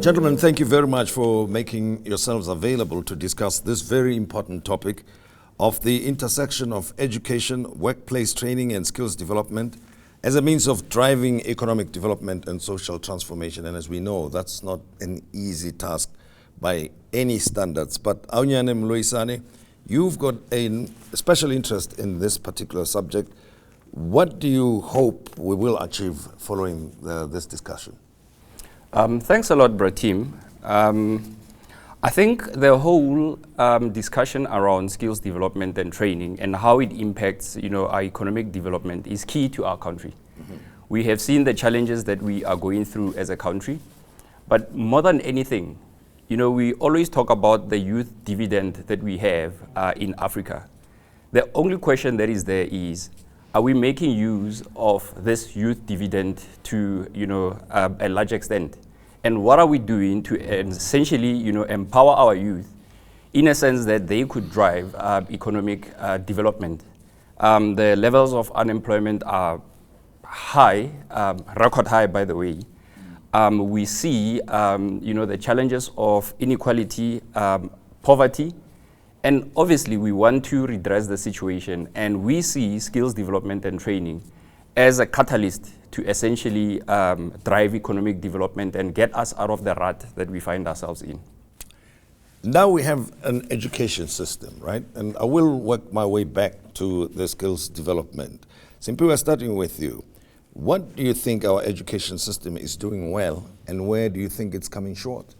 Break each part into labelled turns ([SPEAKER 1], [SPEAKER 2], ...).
[SPEAKER 1] Gentlemen, thank you very much for making yourselves available to discuss this very important topic of the intersection of education, workplace training and skills development as a means of driving economic development and social transformation. And as we know, that's not an easy task by any standards. But Aunyana Moloisane, you've got a special interest in this particular subject. What do you hope we will achieve following this discussion?
[SPEAKER 2] Thanks a lot, Tim. I think the whole discussion around skills development and training and how it impacts, our economic development is key to our country. Mm-hmm. We have seen the challenges that we are going through as a country, but more than anything, we always talk about the youth dividend that we have in Africa. The only question that is there is, are we making use of this youth dividend to, a large extent? And what are we doing to essentially, empower our youth in a sense that they could drive economic development? The levels of unemployment are high, record high, by the way. We see, the challenges of inequality, poverty, and obviously we want to redress the situation, and we see skills development and training as a catalyst to essentially drive economic development and get us out of the rut that we find ourselves in.
[SPEAKER 1] Now we have an education system, right? And I will work my way back to the skills development. Simphiwe, starting with you. What do you think our education system is doing well, and where do you think it's coming short?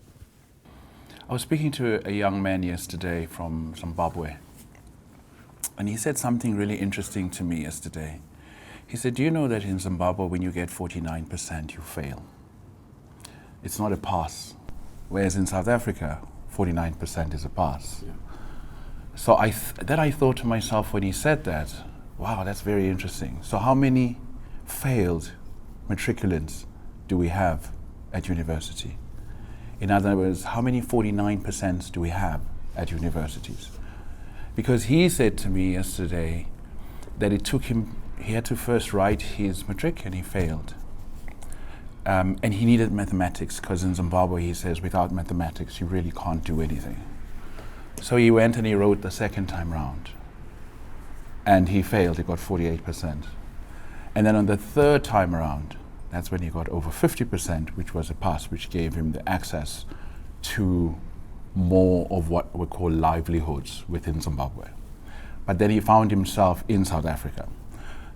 [SPEAKER 3] I was speaking to a young man yesterday from Zimbabwe, and he said something really interesting to me yesterday. He said, do you know that in Zimbabwe, when you get 49%, you fail? It's not a pass. Whereas in South Africa, 49% is a pass. Yeah. So I thought to myself when he said that, wow, that's very interesting. So how many failed matriculants do we have at university? In other words, how many 49% do we have at universities? Because he said to me yesterday that it took him, he had to first write his matric and he failed. And he needed mathematics, because in Zimbabwe he says without mathematics you really can't do anything. So he went and he wrote the second time round. And he failed, he got 48%. And then on the third time around, that's when he got over 50%, which was a pass, which gave him the access to more of what we call livelihoods within Zimbabwe. But then he found himself in South Africa.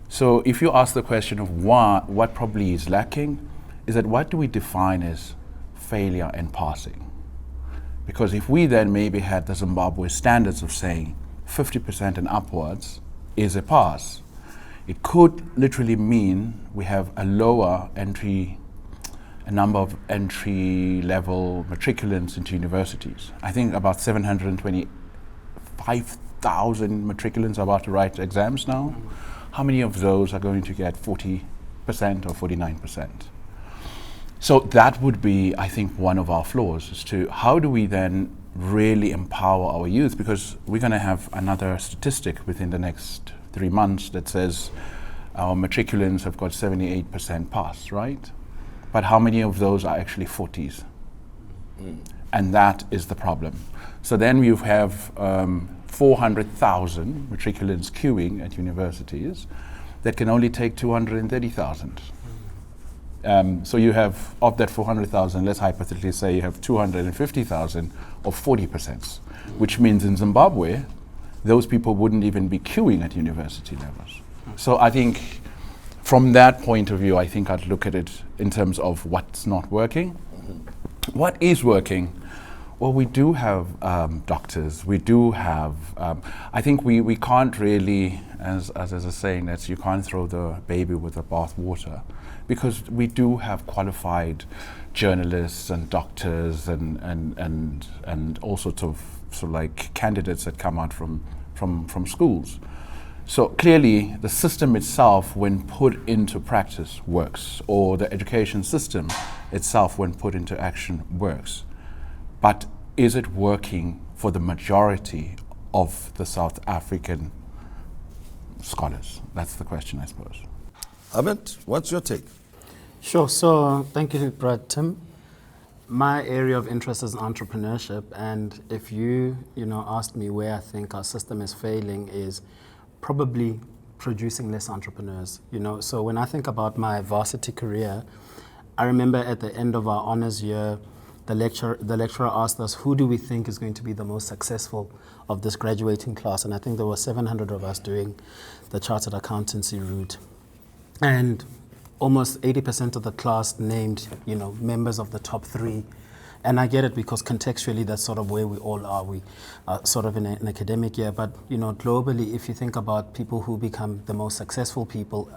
[SPEAKER 3] So if you ask the question of what probably is lacking, is that what do we define as failure and passing? Because if we then maybe had the Zimbabwe standards of saying 50% and upwards is a pass, it could literally mean we have a number of entry-level matriculants into universities. I think about 725,000 matriculants are about to write exams now. How many of those are going to get 40% or 49%? So that would be, I think, one of our flaws, as to how do we then really empower our youth? Because we're going to have another statistic within the next 3 months that says our matriculants have got 78% pass, right? But how many of those are actually 40s? And that is the problem. So then you have 400,000 matriculants queuing at universities that can only take 230,000. So you have, of that 400,000, let's hypothetically say you have 250,000 of 40%, which means in Zimbabwe, those people wouldn't even be queuing at university levels. So I think from that point of view, I think I'd look at it in terms of what's not working. Mm-hmm. What is working? Well, we do have doctors, we do have, I think we can't really, as a saying, that you can't throw the baby with the bath water, because we do have qualified journalists and doctors and all sorts of like candidates that come out from schools. So clearly the system itself, when put into practice, works, or the education system itself, when put into action, works. But is it working for the majority of the South African scholars? That's the question, I suppose.
[SPEAKER 1] Abed, what's your take?
[SPEAKER 4] Sure. So thank you, Brad Tim. my area of interest is entrepreneurship, and if you asked me where I think our system is failing, is probably producing less entrepreneurs. So when I think about my varsity career, I remember at the end of our honors year, the lecturer asked us, who do we think is going to be the most successful of this graduating class? And I think there were 700 of us doing the chartered accountancy route. And almost 80% of the class named, members of the top 3. And I get it, because contextually that's sort of where we all are. We are sort of in an academic year, but globally, if you think about people who become the most successful people,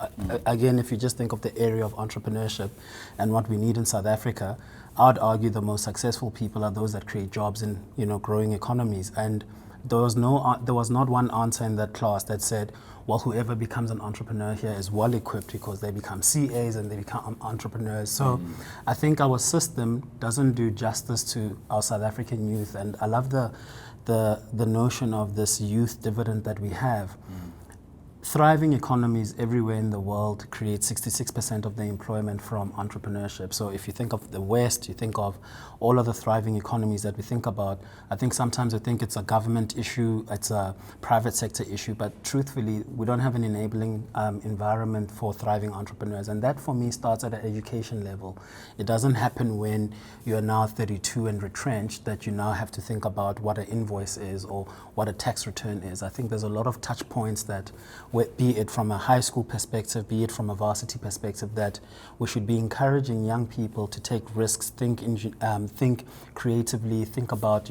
[SPEAKER 4] again, if you just think of the area of entrepreneurship and what we need in South Africa, I'd argue the most successful people are those that create jobs in growing economies. And there was not one answer in that class that said, well, whoever becomes an entrepreneur here is well equipped because they become CAs and they become entrepreneurs. So I think our system doesn't do justice to our South African youth. And I love the notion of this youth dividend that we have. Thriving economies everywhere in the world create 66% of the employment from entrepreneurship. So if you think of the West, you think of all of the thriving economies that we think about, I think sometimes we think it's a government issue, it's a private sector issue, but truthfully, we don't have an enabling environment for thriving entrepreneurs. And that for me starts at an education level. It doesn't happen when you're now 32 and retrenched that you now have to think about what an invoice is or what a tax return is. I think there's a lot of touch points that, be it from a high school perspective, be it from a varsity perspective, that we should be encouraging young people to take risks, think creatively, think about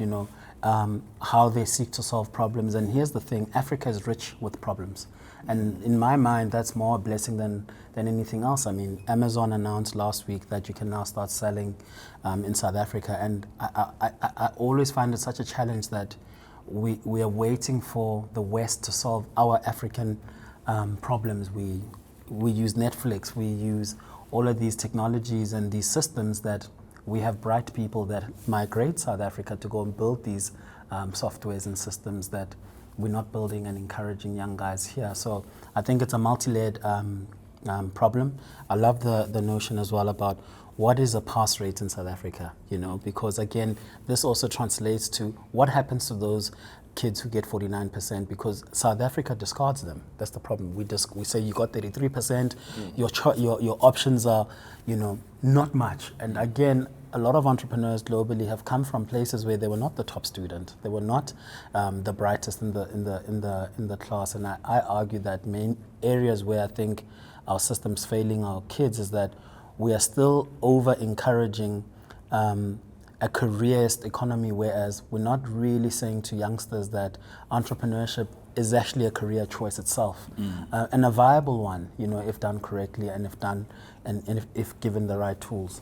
[SPEAKER 4] how they seek to solve problems. And here's the thing, Africa is rich with problems. And in my mind, that's more a blessing than anything else. I mean, Amazon announced last week that you can now start selling in South Africa. And I always find it such a challenge that we are waiting for the West to solve our African problems. We use Netflix, we use all of these technologies and these systems that we have bright people that migrate South Africa to go and build these softwares and systems that we're not building and encouraging young guys here. So I think it's a multi-layered problem. I love the notion as well about what is a pass rate in South Africa, because again, this also translates to what happens to those kids who get 49%, because South Africa discards them. That's the problem. We say you got 33%, your options are, not much. And again, a lot of entrepreneurs globally have come from places where they were not the top student. They were not the brightest in the class. And I argue that main areas where I think our system's failing our kids is that we are still over-encouraging a careerist economy, whereas we're not really saying to youngsters that entrepreneurship is actually a career choice itself, and a viable one, if done correctly and if given the right tools.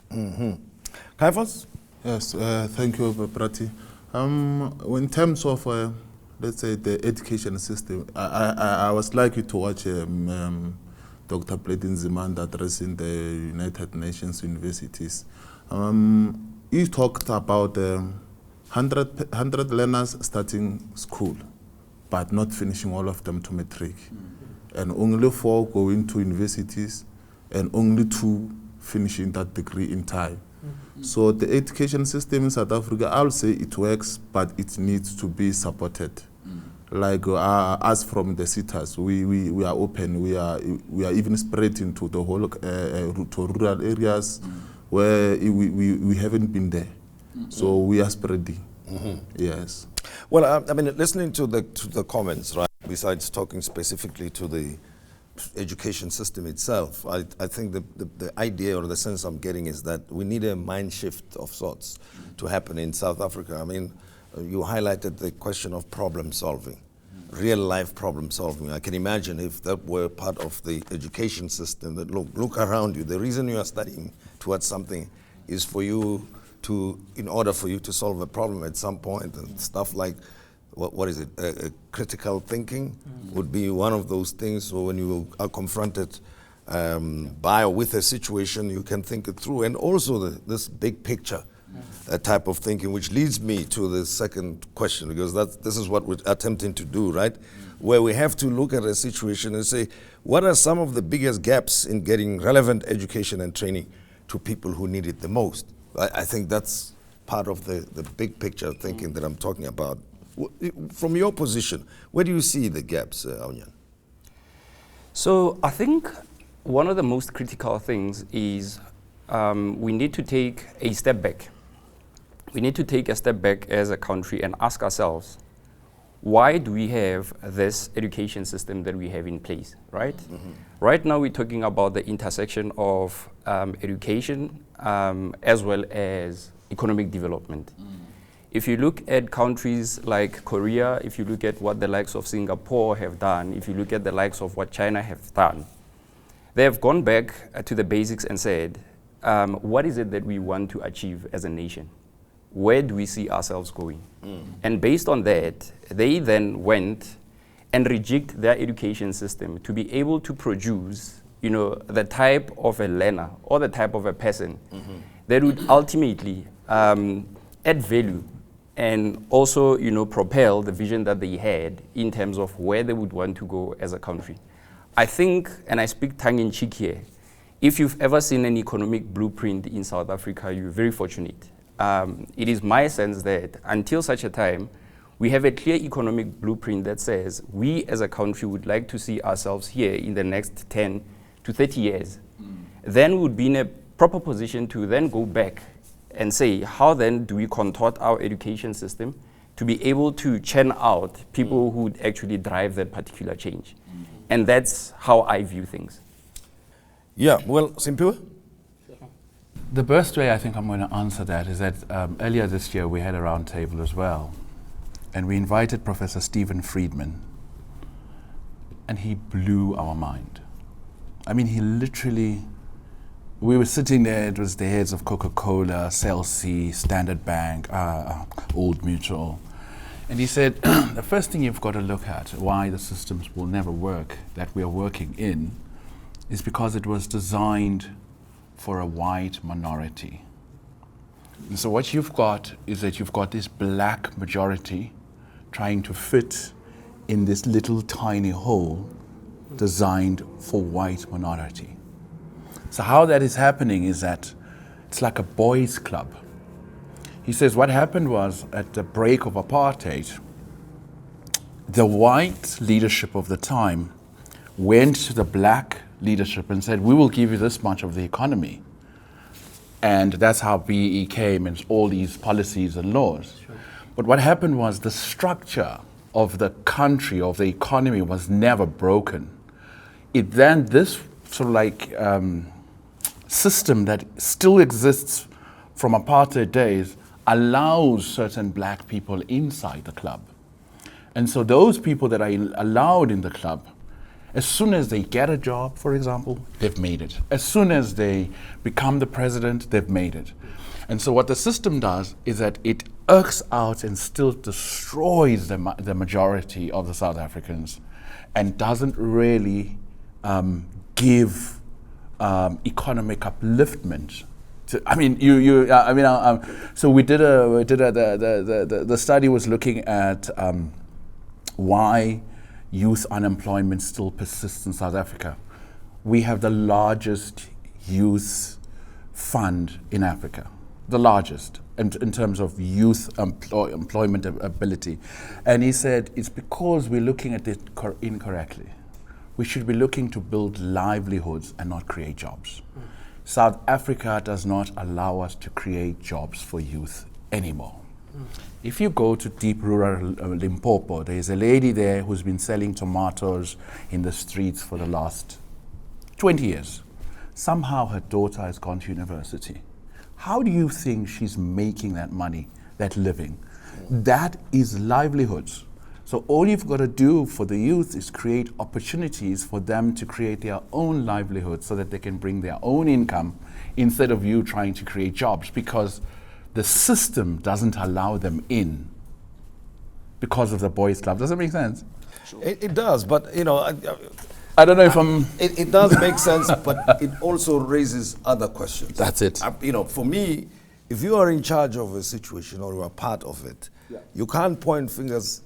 [SPEAKER 1] Caiphus?
[SPEAKER 5] Yes, thank you, Prati. In terms of, let's say, the education system, I was lucky to watch Dr. Platin Zimanda addressing the United Nations universities. He talked about 100 learners starting school, but not finishing all of them to matric, and only 4 going to universities, and only 2 finishing that degree in time. So the education system in South Africa, I'll say it works, but it needs to be supported. Like us from the cities, we are open. We are even spread into the whole to rural areas where we haven't been there. So we are spreading. Yes.
[SPEAKER 1] Well, I mean, listening to the comments, right? Besides talking specifically to the education system itself, I think the idea or the sense I'm getting is that we need a mind shift of sorts to happen in South Africa. I mean, you highlighted the question of problem solving, real life problem solving. I can imagine if that were part of the education system, that look around you. The reason you are studying towards something is for you to, in order for you to solve a problem at some point, and stuff like, what is it, critical thinking would be one of those things. So when you are confronted by or with a situation, you can think it through. And also this big picture type of thinking, which leads me to the second question, because this is what we're attempting to do, right? Where we have to look at a situation and say, what are some of the biggest gaps in getting relevant education and training to people who need it the most? I think that's part of the big picture thinking that I'm talking about. From your position, where do you see the gaps, Aunyana?
[SPEAKER 2] So I think one of the most critical things is we need to take a step back. We need to take a step back as a country and ask ourselves, why do we have this education system that we have in place, right? Mm-hmm. Right now we're talking about the intersection of education as well as economic development. Mm. If you look at countries like Korea, if you look at what the likes of Singapore have done, if you look at the likes of what China have done, they have gone back to the basics and said, what is it that we want to achieve as a nation? Where do we see ourselves going? Mm. And based on that, they then went and rejigged their education system to be able to produce, the type of a learner or the type of a person that would ultimately add value and also, propel the vision that they had in terms of where they would want to go as a country. I think, and I speak tongue-in-cheek here, if you've ever seen an economic blueprint in South Africa, you're very fortunate. It is my sense that until such a time, we have a clear economic blueprint that says we as a country would like to see ourselves here in the next 10 to 30 years. Then we would be in a proper position to then go back and say, how then do we contort our education system to be able to churn out people who would actually drive that particular change? And that's how I view things.
[SPEAKER 1] Yeah, well, Simphiwe?
[SPEAKER 3] The best way I think I'm going to answer that is that earlier this year we had a roundtable as well, and we invited Professor Stephen Friedman, and he blew our mind. I mean, he literally, we were sitting there, it was the heads of Coca-Cola, Cell C, Standard Bank, Old Mutual, and he said, the first thing you've got to look at why the systems will never work that we are working in is because it was designed for a white minority. And so what you've got is that you've got this black majority trying to fit in this little tiny hole designed for white minority. So how that is happening is that it's like a boys' club. He says what happened was at the break of apartheid, the white leadership of the time went to the black leadership and said, we will give you this much of the economy. And that's how BE came and all these policies and laws. Sure. But what happened was the structure of the country, of the economy, was never broken. It then, this sort of like system that still exists from apartheid days allows certain black people inside the club. And so those people that are allowed in the club, as soon as they get a job, for example, they've made it. As soon as they become the president, they've made it. And so what the system does is that it irks out and still destroys the majority of the South Africans and doesn't really give economic upliftment. So we did the study was looking at why youth unemployment still persists in South Africa. We have the largest youth fund in Africa, the largest in terms of youth employment ability. And he said it's because we're looking at it incorrectly. We should be looking to build livelihoods and not create jobs. South Africa does not allow us to create jobs for youth anymore. If you go to deep rural Limpopo, there's a lady there who's been selling tomatoes in the streets for the last 20 years. Somehow her daughter has gone to university. How do you think she's making that money, that living? That is livelihoods. So all you've got to do for the youth is create opportunities for them to create their own livelihood so that they can bring their own income instead of you trying to create jobs, because the system doesn't allow them in because of the boys' club. Does that make sense?
[SPEAKER 1] It does, but
[SPEAKER 3] I don't know if I'm...
[SPEAKER 1] It does make sense, but it also raises other questions.
[SPEAKER 3] That's it.
[SPEAKER 1] For me, if you are in charge of a situation or you are part of it, you can't point fingers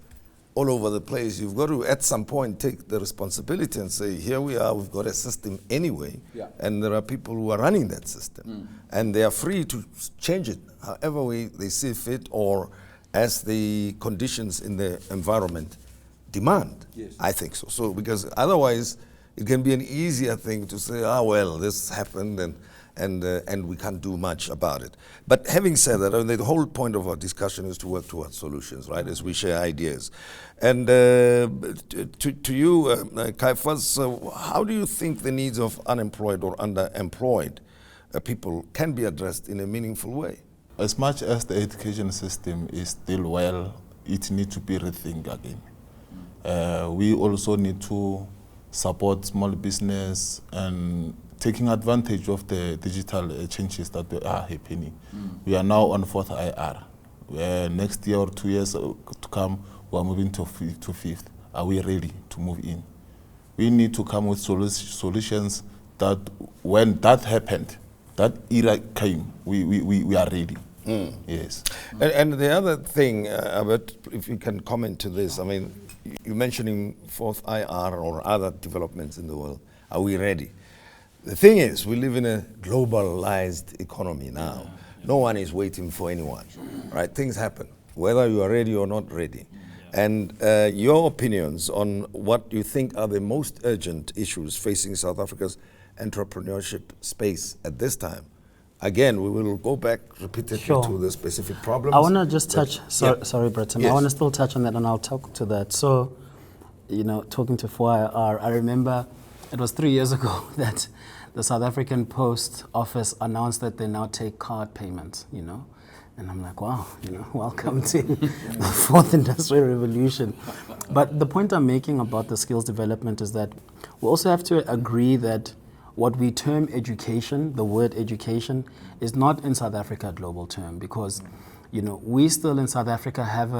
[SPEAKER 1] all over the place. You've got to, at some point, take the responsibility and say, here we are, we've got a system anyway, and there are people who are running that system. And they are free to change it however way they see fit or as the conditions in the environment demand. I think so. So, because otherwise, it can be an easier thing to say, well, this happened and we can't do much about it. But having said that, the whole point of our discussion is to work towards solutions, right, as we share ideas. And to you, Caiphus, how do you think the needs of unemployed or underemployed people can be addressed in a meaningful way?
[SPEAKER 5] As much as the education system is still it needs to be rethinked again. We also need to support small business and taking advantage of the digital changes that are happening. We are now on 4th IR. Next year or 2 years to come, we are moving to 5th. Are we ready to move in? We need to come with solutions that when that happened, that era came, we are ready. Yes.
[SPEAKER 1] And the other thing, Abed, if you can comment to this, I mean, you're mentioning 4th IR or other developments in the world. Are we ready? The thing is, we live in a globalized economy now. No one is waiting for anyone, right? Things happen, whether you are ready or not ready. And your opinions on what you think are the most urgent issues facing South Africa's entrepreneurship space at this time. Again, we will go back repeatedly to the specific problems.
[SPEAKER 4] I want to just touch, sorry, Breton, I want to still touch on that and I'll talk to that. So, you know, talking to 4IR, I remember it was 3 years ago that the South African Post Office announced that they now take card payments, you know. And I'm like, wow, you know, welcome to the 4th Industrial Revolution. But the point I'm making about the skills development is that we also have to agree that what we term education, the word education, is not in South Africa a global term because, you know, we still in South Africa have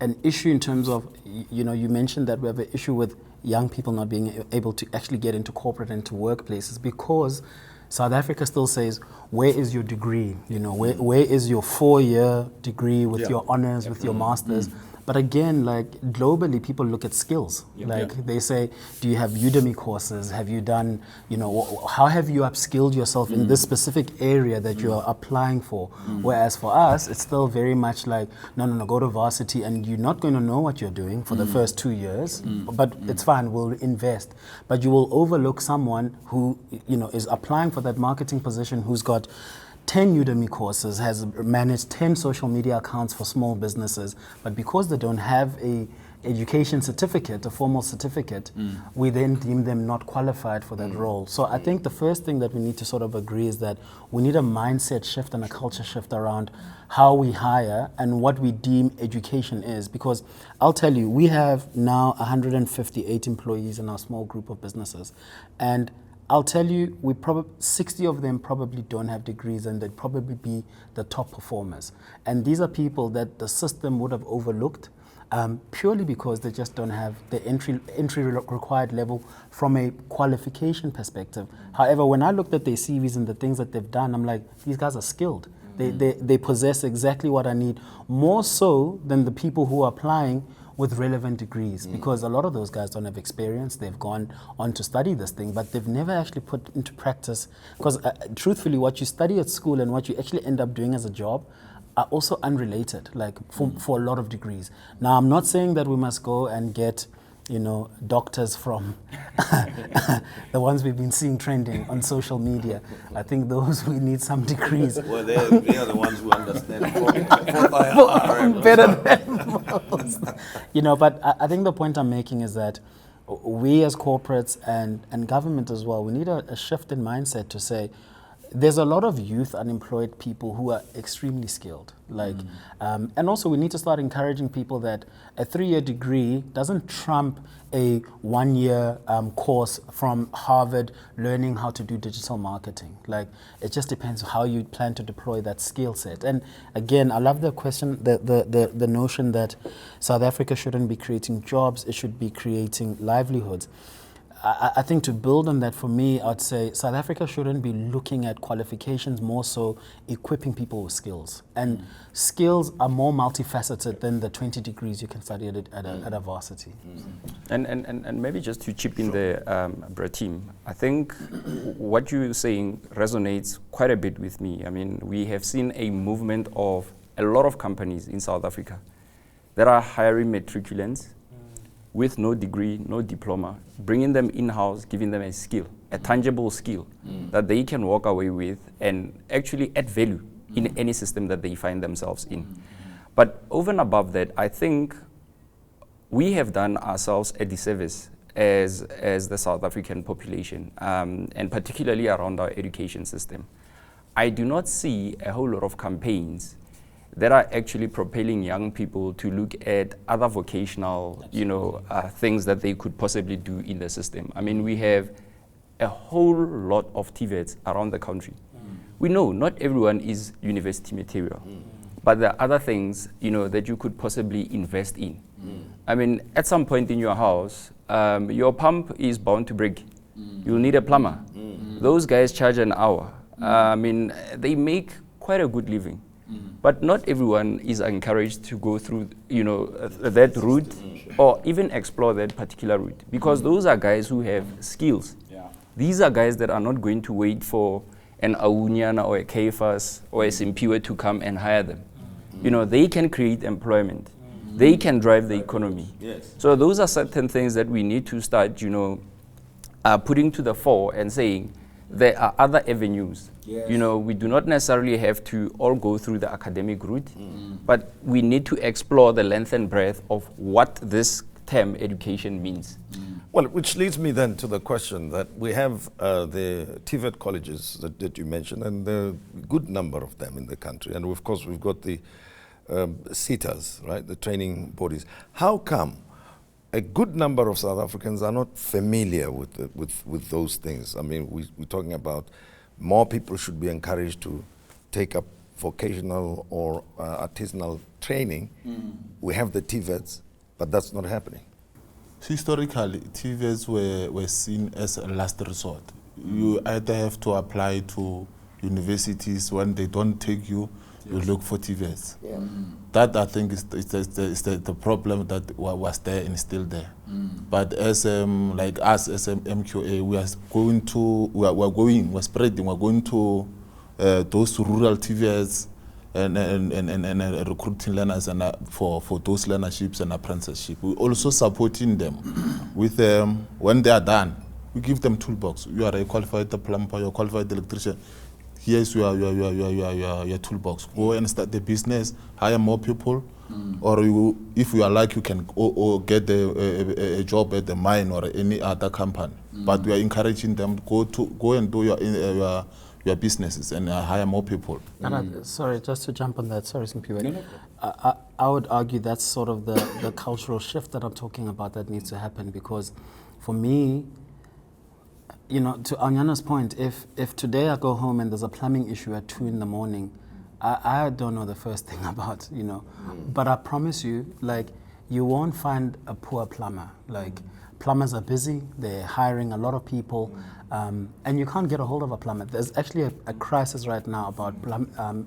[SPEAKER 4] an issue in terms of, you know, you mentioned that we have an issue with young people not being able to actually get into corporate and into workplaces because South Africa still says, where is your degree? You know, where is your 4-year degree with your honors, with your masters? But again, like globally, people look at skills. They say, do you have Udemy courses? Have you done, you know, how have you upskilled yourself in this specific area that you're applying for? Whereas for us, it's still very much like, no, go to varsity and you're not going to know what you're doing for the first 2 years, but it's fine, we'll invest. But you will overlook someone who, you know, is applying for that marketing position who's got 10 Udemy courses, has managed 10 social media accounts for small businesses, but because they don't have a education certificate, a formal certificate, we then deem them not qualified for that role. So I think the first thing that we need to sort of agree is that we need a mindset shift and a culture shift around how we hire and what we deem education is. Because I'll tell you, we have now 158 employees in our small group of businesses. And I'll tell you, 60 of them probably don't have degrees and they'd probably be the top performers. And these are people that the system would have overlooked purely because they just don't have the entry required level from a qualification perspective. However, when I looked at their CVs and the things that they've done, I'm like, these guys are skilled. They possess exactly what I need, more so than the people who are applying with relevant degrees, because a lot of those guys don't have experience. They've gone on to study this thing, but they've never actually put into practice. Because truthfully, what you study at school and what you actually end up doing as a job are also unrelated, like for a lot of degrees. Now, I'm not saying that we must go and get, you know, doctors from the ones we've been seeing trending on social media. I think those we need some degrees.
[SPEAKER 1] Well, they are the ones who understand
[SPEAKER 4] better than most. You know, but I think the point I'm making is that we as corporates and government as well, we need a shift in mindset to say, there's a lot of youth unemployed people who are extremely skilled. And also we need to start encouraging people that a 3-year degree doesn't trump a 1-year course from Harvard learning how to do digital marketing. Like, it just depends how you plan to deploy that skill set. And again, I love the question, the notion that South Africa shouldn't be creating jobs, it should be creating livelihoods. I think to build on that, for me, I'd say South Africa shouldn't be looking at qualifications, more so equipping people with skills. And skills are more multifaceted than the 20 degrees you can study at a varsity.
[SPEAKER 2] And maybe just to chip in there, Bratim, I think what you're saying resonates quite a bit with me. I mean, we have seen a movement of a lot of companies in South Africa that are hiring matriculants with no degree, no diploma, bringing them in-house, giving them a skill, a tangible skill that they can walk away with and actually add value in any system that they find themselves in. But over and above that, I think we have done ourselves a disservice as the South African population, and particularly around our education system. I do not see a whole lot of campaigns that are actually propelling young people to look at other vocational, things that they could possibly do in the system. I mean, we have a whole lot of TVETs around the country. We know not everyone is university material, but there are other things, that you could possibly invest in. I mean, at some point in your house, your pump is bound to break. You'll need a plumber. Those guys charge an hour. I mean, they make quite a good living. But not everyone is encouraged to go through, that route or even explore that particular route, because those are guys who have skills. These are guys that are not going to wait for an Aunyana or a Caiphus or a Simphiwe to come and hire them. They can create employment. They can drive the economy. So those are certain things that we need to start, putting to the fore and saying there are other avenues. We do not necessarily have to all go through the academic route, but we need to explore the length and breadth of what this term education means.
[SPEAKER 1] Well, which leads me then to the question that we have the TVET colleges that you mentioned, and there are a good number of them in the country. And of course, we've got the SETAs, right, the training bodies. How come a good number of South Africans are not familiar with those things? I mean, we're talking about more people should be encouraged to take up vocational or artisanal training. We have the TVETs, but that's not happening.
[SPEAKER 5] Historically, TVETs were seen as a last resort. You either have to apply to universities. When they don't take you, you look for TVETs. That, I think, is the problem that was there and still there. But as like us as MQA, we're going to those rural TVETs and recruiting learners and for those learnerships and apprenticeship. We're also supporting them with when they are done. We give them toolbox. You are a qualified plumber, you're a qualified electrician. Here's your toolbox. Go and start the business, hire more people, or if you are like, you can or get a job at the mine or any other company. But we are encouraging them to go and do your businesses and hire more people.
[SPEAKER 4] And sorry, just to jump on that, sorry, Simphiwe. I would argue that's sort of the cultural shift that I'm talking about that needs to happen, because for me, to Aunyana's point, if today I go home and there's a plumbing issue at 2 in the morning, I don't know the first thing about, But I promise you, you won't find a poor plumber. Plumbers are busy, they're hiring a lot of people, and you can't get a hold of a plumber. There's actually a crisis right now about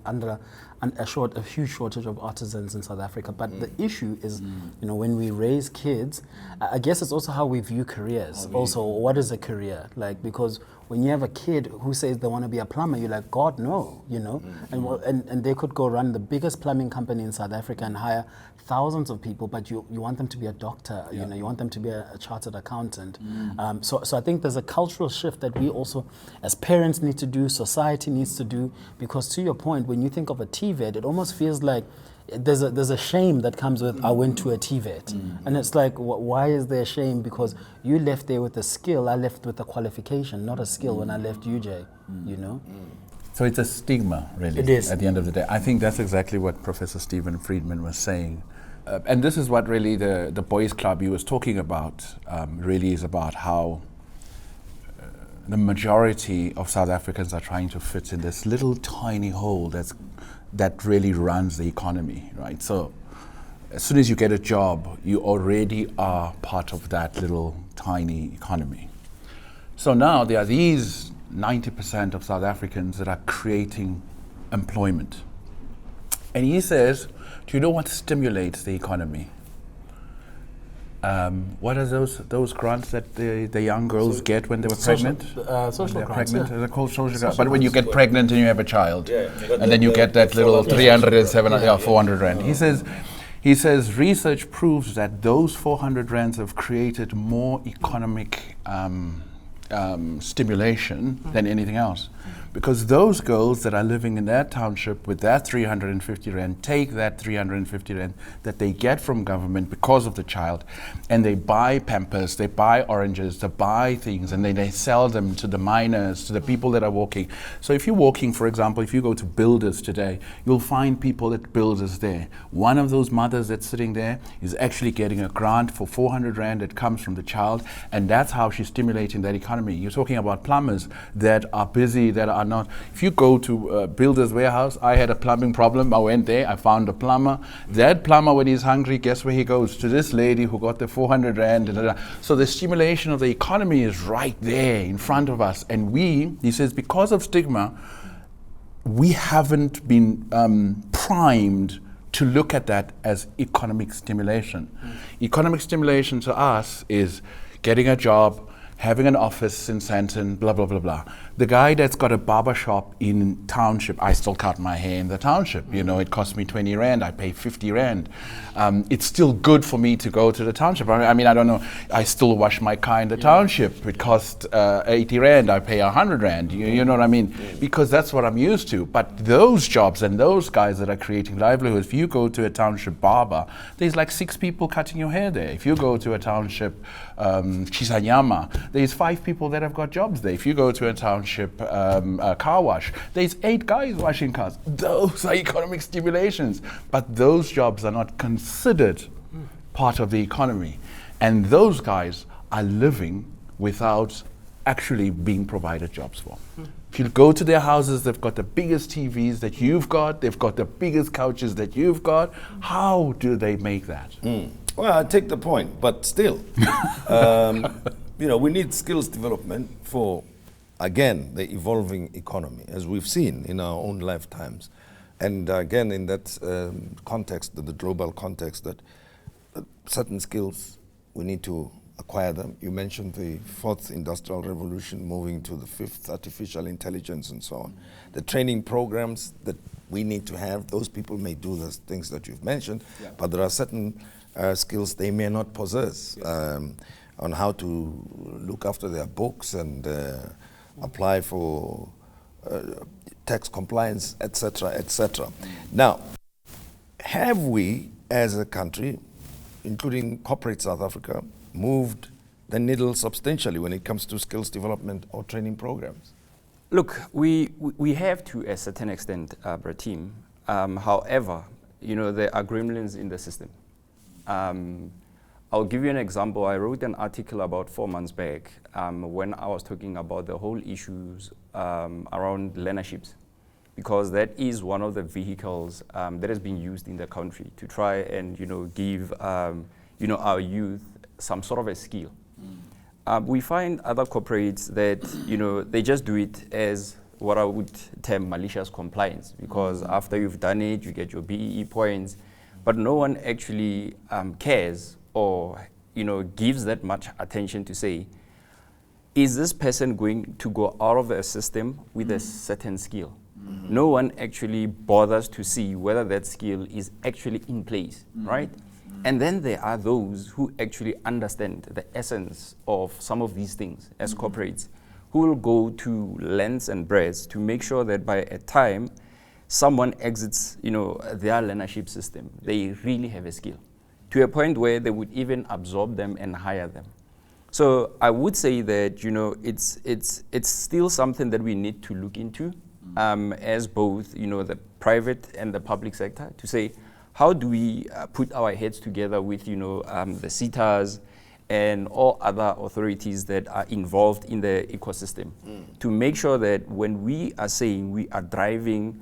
[SPEAKER 4] under a huge shortage of artisans in South Africa. But the issue is, when we raise kids, I guess it's also how we view careers. Also, what is a career? Because when you have a kid who says they want to be a plumber, you're like, God, no, and they could go run the biggest plumbing company in South Africa and hire thousands of people, but you want them to be a doctor, you want them to be a chartered accountant. So I think there's a cultural shift that we also, as parents, need to do, society needs to do, because to your point, when you think of a TVET, it almost feels like there's a shame that comes with, I went to a TVET. And it's like, why is there shame? Because you left there with a skill, I left with a qualification, not a skill when I left UJ,
[SPEAKER 3] So it's a stigma, really,
[SPEAKER 4] it is.
[SPEAKER 3] At the end of the day. I think that's exactly what Professor Stephen Friedman was saying. And this is what really the boys' club he was talking about really is about, how the majority of South Africans are trying to fit in this little tiny hole that really runs the economy, right? So as soon as you get a job, you already are part of that little tiny economy. So now there are these 90% of South Africans that are creating employment. And he says, do you know what stimulates the economy? What are those grants that the young girls get when they were pregnant?
[SPEAKER 4] Social grants,
[SPEAKER 3] pregnant,
[SPEAKER 4] yeah.
[SPEAKER 3] they're called social grants. But when you get pregnant and you have a child,
[SPEAKER 1] but
[SPEAKER 3] and then you get that little 300 and 700, 400 rand. He says research proves that those 400 rands have created more economic stimulation than anything else. Because those girls that are living in that township with that 350 rand take that 350 rand that they get from government because of the child, and they buy Pampers, they buy oranges, they buy things, and then they sell them to the miners, to the people that are walking. So if you're walking, for example, if you go to Builders today, you'll find people at Builders there. One of those mothers that's sitting there is actually getting a grant for 400 rand that comes from the child, and that's how she's stimulating that economy. You're talking about plumbers that are busy, that are not. If you go to Builder's Warehouse, I had a plumbing problem. I went there, I found a plumber. That plumber, when he's hungry, guess where he goes? To this lady who got the 400 rand. So the stimulation of the economy is right there in front of us. And he says, because of stigma, we haven't been primed to look at that as economic stimulation. Economic stimulation to us is getting a job, having an office in Sandton, blah, blah, blah, blah. The guy that's got a barber shop in township, I still cut my hair in the township. You know, it cost me 20 rand, I pay 50 rand. It's still good for me to go to the township. I mean, I don't know, I still wash my car in the township. It cost 80 rand, I pay 100 rand. You know what I mean? Because that's what I'm used to. But those jobs and those guys that are creating livelihoods, if you go to a township barber, there's like 6 people cutting your hair there. If you go to a township Chisanyama, there's 5 people that have got jobs there. If you go to a township car wash, there's 8 guys washing cars. Those are economic stimulations, but those jobs are not considered part of the economy, and those guys are living without actually being provided jobs for. If you go to their houses, they've got the biggest TVs that you've got, they've got the biggest couches that you've got. How do they make that?
[SPEAKER 1] Well, I take the point, but still, you know, we need skills development for, again, the evolving economy, as we've seen in our own lifetimes. And again, in that context, the global context, that certain skills, we need to acquire them. You mentioned the 4th industrial revolution, moving to the 5th, artificial intelligence and so on. The training programs that we need to have, those people may do the things that you've mentioned, but there are certain skills they may not possess, on how to look after their books and apply for tax compliance, etc., etc. Now, have we, as a country, including corporate South Africa, moved the needle substantially when it comes to skills development or training programs?
[SPEAKER 2] Look, we have to a certain extent, Tim. However, you know, there are gremlins in the system. I'll give you an example. I wrote an article about 4 months back when I was talking about the whole issues around learnerships, because that is one of the vehicles that has been used in the country to try and, you know, give our youth some sort of a skill. We find other corporates that, you know, they just do it as what I would term malicious compliance, because after you've done it, you get your BEE points, but no one actually cares or, you know, gives that much attention to say, is this person going to go out of the system with a certain skill? No one actually bothers to see whether that skill is actually in place, right? And then there are those who actually understand the essence of some of these things as corporates, who will go to lengths and breadths to make sure that by a time someone exits, you know, their learnership system, they really have a skill, to a point where they would even absorb them and hire them. So I would say that, you know, it's still something that we need to look into as both, you know, the private and the public sector, to say, how do we put our heads together with, you know, the SETAs and all other authorities that are involved in the ecosystem to make sure that when we are saying we are driving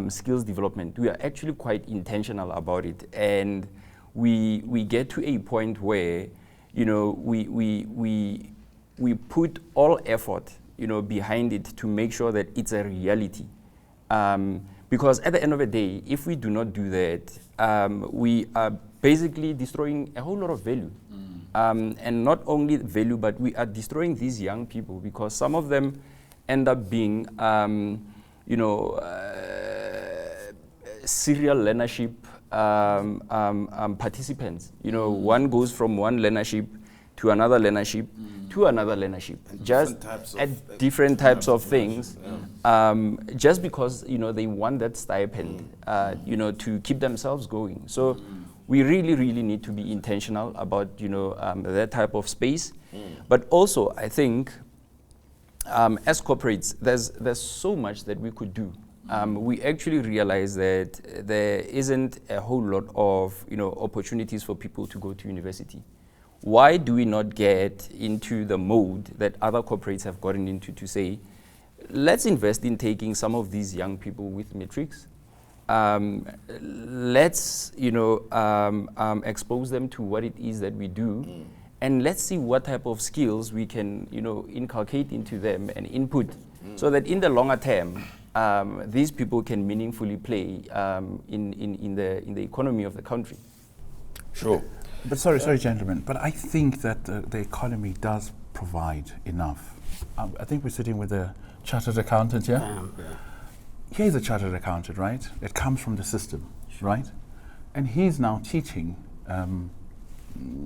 [SPEAKER 2] skills development, we are actually quite intentional about it, and we get to a point where, you know, we we put all effort, behind it to make sure that it's a reality. Because at the end of the day, if we do not do that, we are basically destroying a whole lot of value. And not only value, but we are destroying these young people because some of them end up being, serial learnership participants. One goes from one learnership to another learnership to another learnership, just at different types of things, just because they want that stipend, to keep themselves going. So we really, really need to be intentional about that type of space. But also, I think as corporates, there's so much that we could do. We actually realize that there isn't a whole lot of opportunities for people to go to university. Why do we not get into the mode that other corporates have gotten into to say, let's invest in taking some of these young people with matrics. Let's expose them to what it is that we do, and let's see what type of skills we can inculcate into them and input, so that in the longer term, these people can meaningfully play in the economy of the country.
[SPEAKER 1] Sure.
[SPEAKER 3] But sorry, gentlemen, but I think that the economy does provide enough. I think we're sitting with a chartered accountant here. Yeah. He's a chartered accountant, right? It comes from the system, right? And he's now teaching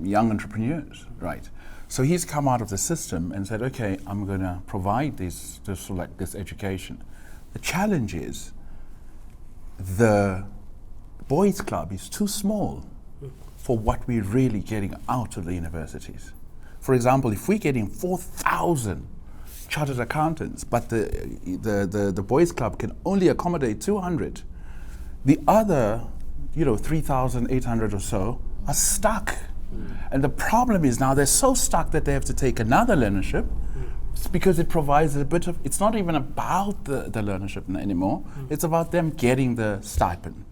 [SPEAKER 3] young entrepreneurs, right? So he's come out of the system and said, okay, I'm going to provide this education. The challenge is the boys' club is too small for what we're really getting out of the universities. For example, if we're getting 4,000 chartered accountants, but the boys' club can only accommodate 200, the other 3,800 or so are stuck. And the problem is now they're so stuck that they have to take another learnership. It's because it provides a bit of, it's not even about the learnership anymore, it's about them getting the stipend.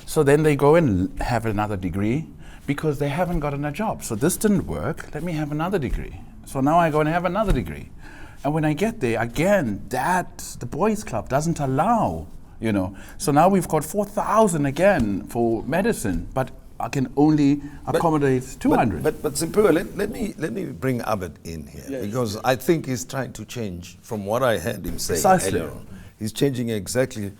[SPEAKER 3] So then they go and have another degree because they haven't gotten a job. So this didn't work, let me have another degree. So now I go and have another degree. And when I get there, again, the boys' club doesn't allow, So now we've got 4,000 again for medicine, but I can only accommodate 200.
[SPEAKER 1] But Simphiwe, let me bring Abed in here, because I think he's trying to change from what I heard him say earlier on. He's changing exactly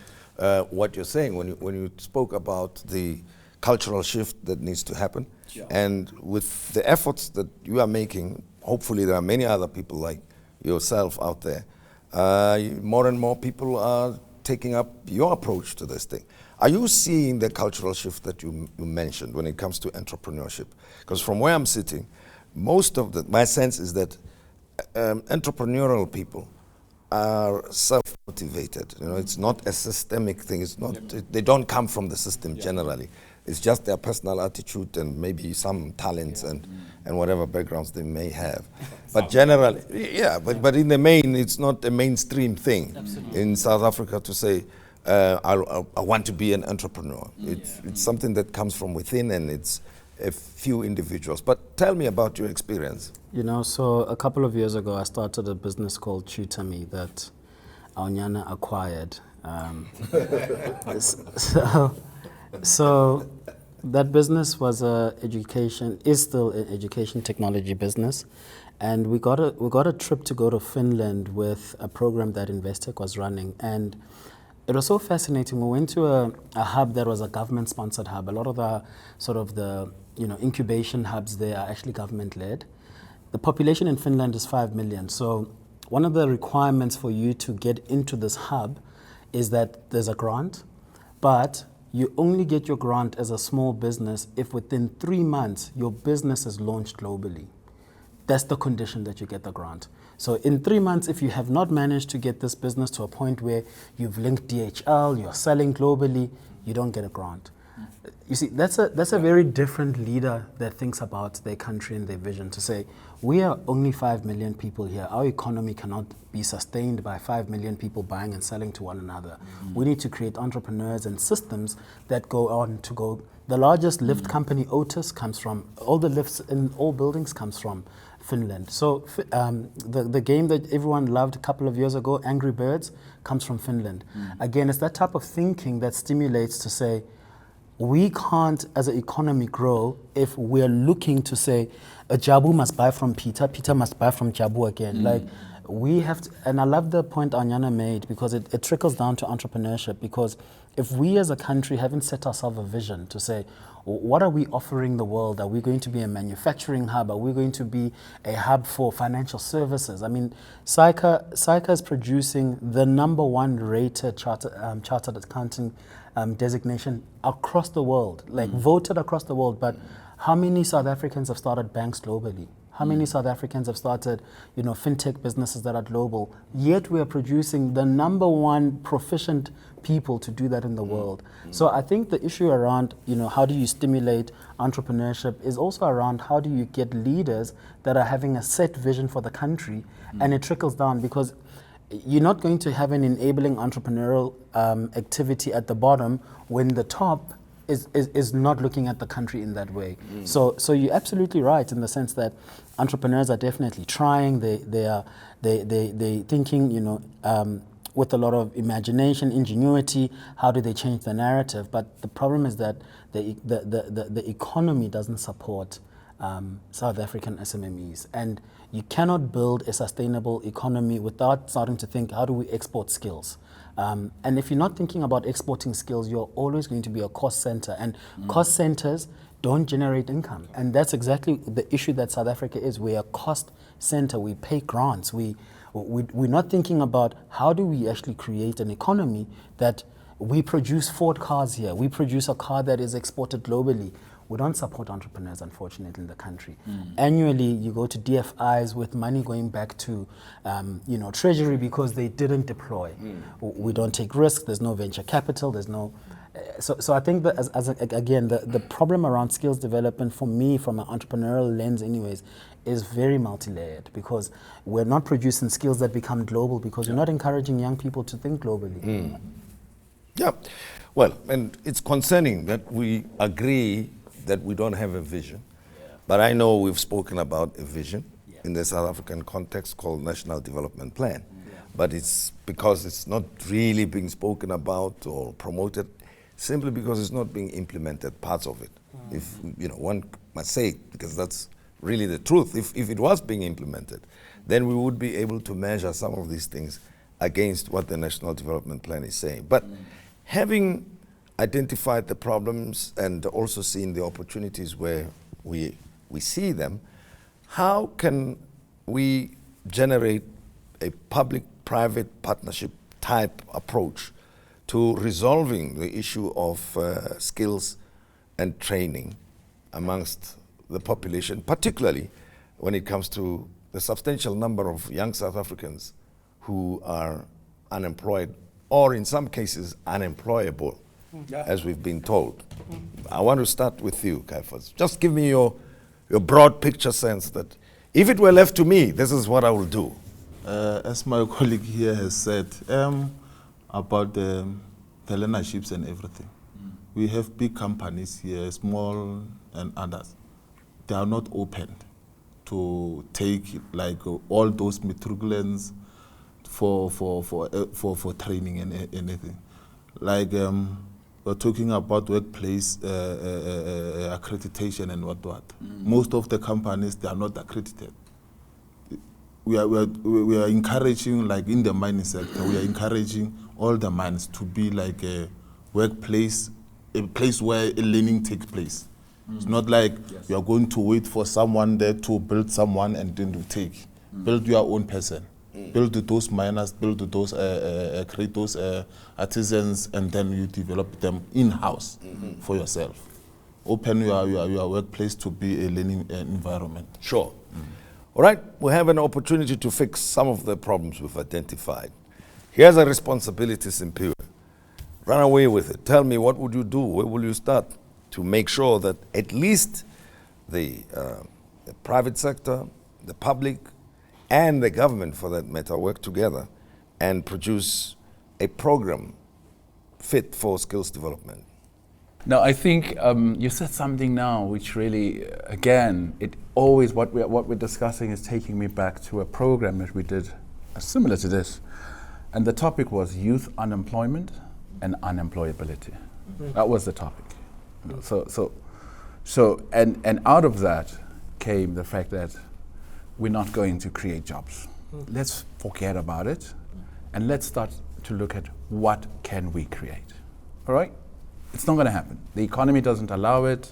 [SPEAKER 1] what you're saying when you spoke about the cultural shift that needs to happen. Yeah. And with the efforts that you are making, hopefully there are many other people like yourself out there, more and more people are taking up your approach to this thing. Are you seeing the cultural shift that you mentioned when it comes to entrepreneurship? Because from where I'm sitting, my sense is that entrepreneurial people are self-motivated. It's not a systemic thing. It's not. They don't come from the system generally. It's just their personal attitude and maybe some talents and whatever backgrounds they may have. But generally, but in the main, it's not a mainstream thing in South Africa to say, I want to be an entrepreneur. It's something that comes from within, and it's a few individuals. But tell me about your experience.
[SPEAKER 4] So a couple of years ago, I started a business called Tutor Me that Aunyana acquired. So that business was is still an education technology business. And we got a trip to go to Finland with a program that Investec was running. And it was so fascinating. We went to a hub that was a government-sponsored hub. A lot of the incubation hubs there are actually government-led. The population in Finland is 5 million. So one of the requirements for you to get into this hub is that there's a grant, but you only get your grant as a small business if within 3 months your business is launched globally. That's the condition that you get the grant. So in 3 months, if you have not managed to get this business to a point where you've linked DHL, you're selling globally, you don't get a grant. You see, that's a very different leader that thinks about their country and their vision, to say, we are only 5 million people here. Our economy cannot be sustained by 5 million people buying and selling to one another. We need to create entrepreneurs and systems that go on to go. The largest lift company, Otis, comes from, all the lifts in all buildings comes from Finland. So the game that everyone loved a couple of years ago, Angry Birds, comes from Finland. Again, it's that type of thinking that stimulates to say, we can't, as an economy, grow if we're looking to say, Jabu must buy from Peter, Peter must buy from Jabu again. Like, we have to, and I love the point Aunyana made, because it trickles down to entrepreneurship. Because if we as a country haven't set ourselves a vision to say, what are we offering the world? Are we going to be a manufacturing hub? Are we going to be a hub for financial services? I mean, SAICA is producing the #1 rated chartered accounting designation across the world, like voted across the world. But how many South Africans have started banks globally? How many South Africans have started, fintech businesses that are global? Yet we are producing the #1 proficient people to do that in the world. So I think the issue around, how do you stimulate entrepreneurship is also around how do you get leaders that are having a set vision for the country, and it trickles down, because you're not going to have an enabling entrepreneurial activity at the bottom when the top is not looking at the country in that way. So you're absolutely right in the sense that entrepreneurs are definitely trying. They thinking, with a lot of imagination, ingenuity. How do they change the narrative? But the problem is that the economy doesn't support South African SMMEs, and you cannot build a sustainable economy without starting to think, how do we export skills? And if you're not thinking about exporting skills, you're always going to be a cost center, and cost centers don't generate income. And that's exactly the issue that South Africa is. We're a cost center. We pay grants. We're not thinking about how do we actually create an economy that we produce Ford cars here. We produce a car that is exported globally. We don't support entrepreneurs, unfortunately, in the country. Annually, you go to DFIs with money going back to, Treasury because they didn't deploy. We don't take risks. There's no venture capital. There's no. So I think that again, the problem around skills development for me, from an entrepreneurial lens, anyways, is very multi-layered, because we're not producing skills that become global, because we're not encouraging young people to think globally.
[SPEAKER 1] Yeah, well, and it's concerning that we agree that we don't have a vision. But I know we've spoken about a vision in the South African context called National Development Plan. But it's because it's not really being spoken about or promoted, simply because it's not being implemented, parts of it. If, one must say, because that's really the truth. If it was being implemented, then we would be able to measure some of these things against what the National Development Plan is saying. But having identified the problems and also seeing the opportunities where we see them, how can we generate a public-private partnership type approach to resolving the issue of skills and training amongst the population, particularly when it comes to the substantial number of young South Africans who are unemployed, or in some cases unemployable, as we've been told. I want to start with you, Caiphus. Just give me your broad picture sense that if it were left to me, this is what I will do.
[SPEAKER 5] As my colleague here has said, about the learnerships and everything. We have big companies here, small and others. They are not open to take all those matriculants for training and anything. We're talking about workplace accreditation and what. Most of the companies, they are not accredited. We are encouraging, in the mining sector, we are encouraging all the mines to be like a workplace, a place where a learning takes place. It's not like you are going to wait for someone there to build someone and then to take. Build your own person. Build those miners, build those, create those artisans, and then you develop them in-house for yourself. Open your workplace to be a learning environment.
[SPEAKER 1] Sure. All right, we have an opportunity to fix some of the problems we've identified. Here's a responsibility, Simphiwe. Run away with it. Tell me, what would you do? Where will you start to make sure that at least the private sector, the public, and the government, for that matter, work together and produce a program fit for skills development?
[SPEAKER 3] No, I think you said something now which really, again, it always, what we're discussing is taking me back to a program that we did similar to this. And the topic was youth unemployment and unemployability. That was the topic. You know, so out of that came the fact that we're not going to create jobs. Let's forget about it and let's start to look at what can we create. All right? It's not going to happen. The economy doesn't allow it.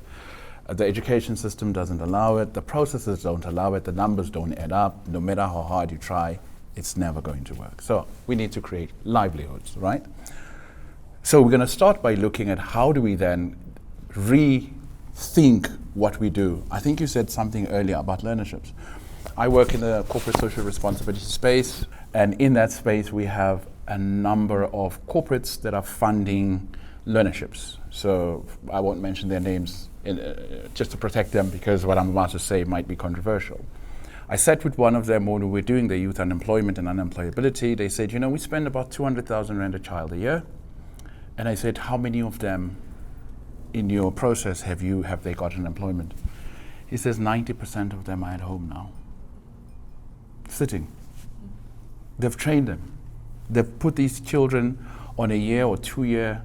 [SPEAKER 3] The education system doesn't allow it. The processes don't allow it. The numbers don't add up. No matter how hard you try, it's never going to work. So we need to create livelihoods, right? So we're going to start by looking at how do we then rethink what we do. I think you said something earlier about learnerships. I work in the corporate social responsibility space, and in that space we have a number of corporates that are funding learnerships. So I won't mention their names just to protect them, because what I'm about to say might be controversial. I sat with one of them when we were doing the youth unemployment and unemployability. They said, you know, we spend about 200,000 Rand a child a year. And I said, how many of them in your process have they gotten employment? He says 90% of them are at home now, sitting. They've trained them. They've put these children on a year or 2 year,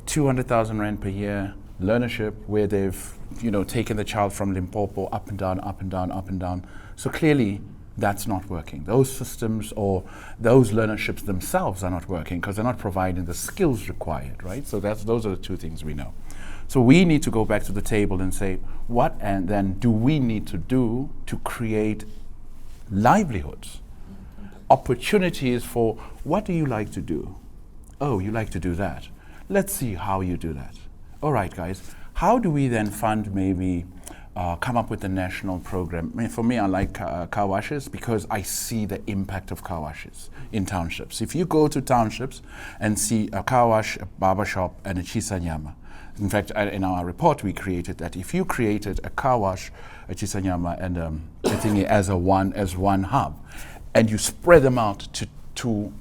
[SPEAKER 3] 200,000 Rand per year learnership, where they've, you know, taken the child from Limpopo up and down, up and down, up and down. So clearly that's not working. Those systems or those learnerships themselves are not working because they're not providing the skills required, right? So those are the two things we know. So we need to go back to the table and say, what and then do we need to do to create livelihoods, opportunities for what do you like to do? Oh, you like to do that. Let's see how you do that. All right, guys, how do we then fund maybe come up with a national program? I mean, for me, I like car washes because I see the impact of car washes in townships. If you go to townships and see a car wash, a barber shop, and a chisanyama, in fact, in our report, we created that if you created a car wash, a chisanyama, and a thingy as one hub, and you spread them out to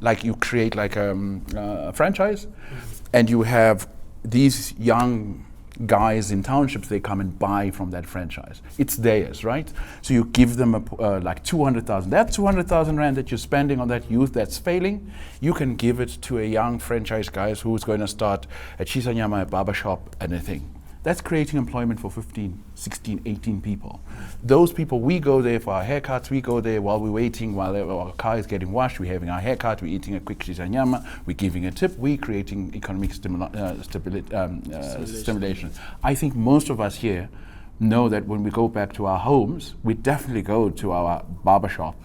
[SPEAKER 3] like you create like a franchise, and you have these young guys in townships, they come and buy from that franchise. It's theirs, right? So you give them like 200,000. That 200,000 Rand that you're spending on that youth that's failing, you can give it to a young franchise guy who's going to start a chisanyama, a barber shop, and a thing. That's creating employment for 15, 16, 18 people. Those people, we go there for our haircuts, we go there while we're waiting, while our car is getting washed, we're having our haircut, we're eating a quick chisanyama, we're giving a tip, we're creating economic stimulation. I think most of us here know that when we go back to our homes, we definitely go to our barbershop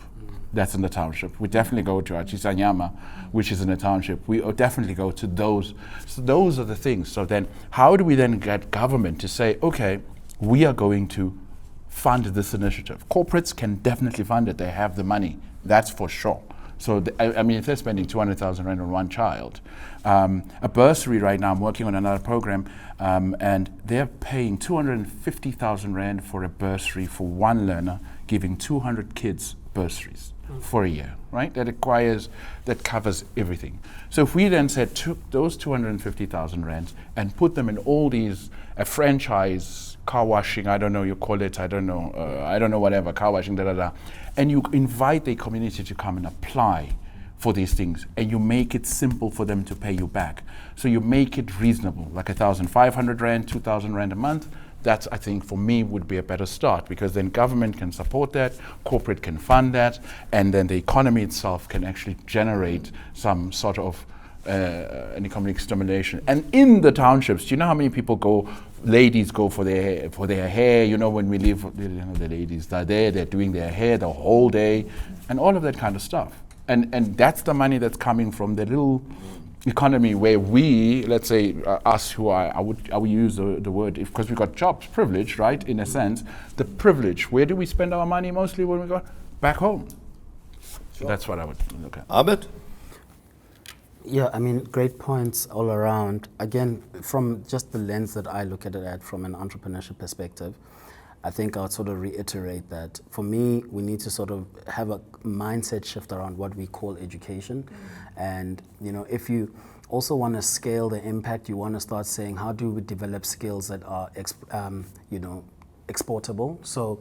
[SPEAKER 3] that's in the township. We definitely go to our chisanyama, which is in the township. We definitely go to those. So those are the things. So then how do we then get government to say, okay, we are going to fund this initiative? Corporates can definitely fund it. They have the money. That's for sure. So, I mean, if they're spending 200,000 Rand on one child, a bursary right now, I'm working on another program, and they're paying 250,000 Rand for a bursary for one learner, giving 200 kids bursaries for a year, right? That covers everything. So if we then said took those 250,000 Rands and put them in all these franchise car washing, I don't know, you call it, I don't know, whatever, car washing, and you invite the community to come and apply for these things, and you make it simple for them to pay you back. So you make it reasonable, like 1,500 Rand, 2,000 Rand a month. That, I think, for me, would be a better start, because then government can support that, corporate can fund that, and then the economy itself can actually generate some sort of an economic stimulation. And in the townships, do you know how many people ladies go for their hair? You know, when we leave, you know, the ladies are there, they're doing their hair the whole day, and all of that kind of stuff. And that's the money that's coming from the little economy where we, let's say us who are, I would use the word, because we got jobs, privilege, right, in a sense, the privilege, where do we spend our money mostly when we go back home? So that's what I would look at.
[SPEAKER 1] Abed?
[SPEAKER 4] Yeah, I mean, great points all around. Again, from just the lens that I look at it at from an entrepreneurship perspective, I think I would sort of reiterate that for me, we need to sort of have a mindset shift around what we call education. And, you know, if you also want to scale the impact, you want to start saying, how do we develop skills that are, exportable? So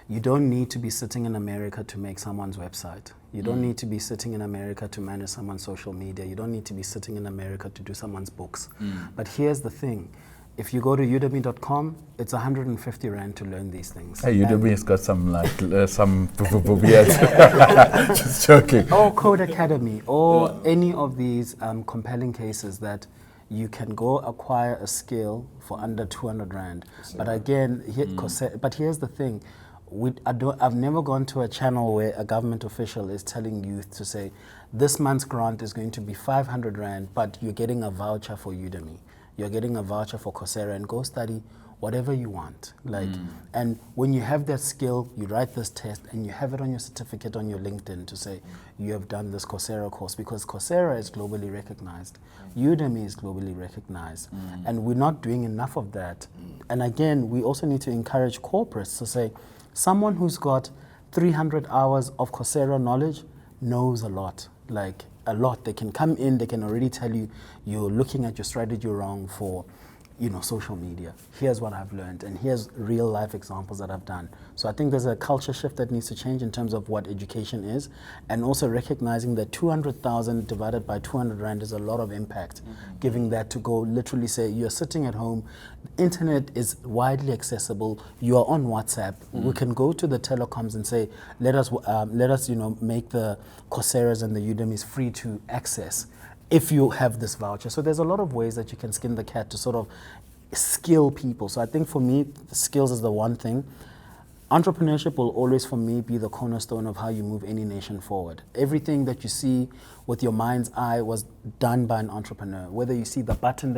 [SPEAKER 4] you don't need to be sitting in America to make someone's website. You don't need to be sitting in America to manage someone's social media. You don't need to be sitting in America to do someone's books. But here's the thing. If you go to udemy.com, it's 150 Rand to learn these things.
[SPEAKER 3] Hey, Udemy has got some some just joking.
[SPEAKER 4] Or Code Academy, or any of these compelling cases that you can go acquire a skill for under 200 Rand. But again, but here's the thing. I've never gone to a channel where a government official is telling youth to say, this month's grant is going to be 500 Rand, but you're getting a voucher for Udemy. You're getting a voucher for Coursera, and go study whatever you want. And when you have that skill, you write this test and you have it on your certificate on your LinkedIn to say you have done this Coursera course, because Coursera is globally recognized. Udemy is globally recognized. And we're not doing enough of that. And again, we also need to encourage corporates to say, someone who's got 300 hours of Coursera knowledge knows a lot. A lot. They can come in, they can already tell you, you're looking at your strategy wrong for, social media. Here's what I've learned, and here's real life examples that I've done. So I think there's a culture shift that needs to change in terms of what education is, and also recognizing that 200,000 divided by 200 Rand is a lot of impact. Giving that to go literally say, you're sitting at home, internet is widely accessible, you are on WhatsApp. We can go to the telecoms and say, let us make the Coursera's and the Udemy's free to access if you have this voucher. So there's a lot of ways that you can skin the cat to sort of skill people. So I think for me, the skills is the one thing. Entrepreneurship will always, for me, be the cornerstone of how you move any nation forward. Everything that you see with your mind's eye was done by an entrepreneur. Whether you see the button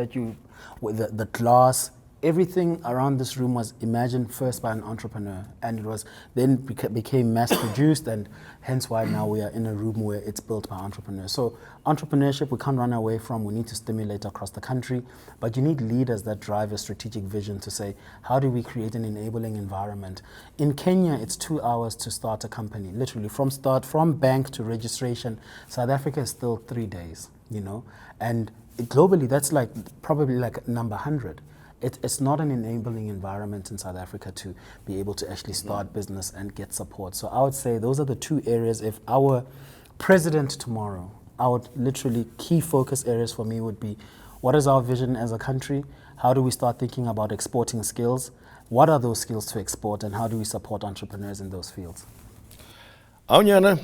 [SPEAKER 4] with the glass, everything around this room was imagined first by an entrepreneur, and it was then became mass produced, and hence why now we are in a room where it's built by entrepreneurs. So entrepreneurship we can't run away from. We need to stimulate across the country, but you need leaders that drive a strategic vision to say, how do we create an enabling environment? In Kenya, it's 2 hours to start a company, literally from bank to registration. South Africa is still 3 days, and globally that's probably number 100. It's not an enabling environment in South Africa to be able to actually start business and get support. So I would say those are the 2 areas. If our president tomorrow, I would literally key focus areas for me would be, what is our vision as a country? How do we start thinking about exporting skills? What are those skills to export, and how do we support entrepreneurs in those fields?
[SPEAKER 1] Aunyana,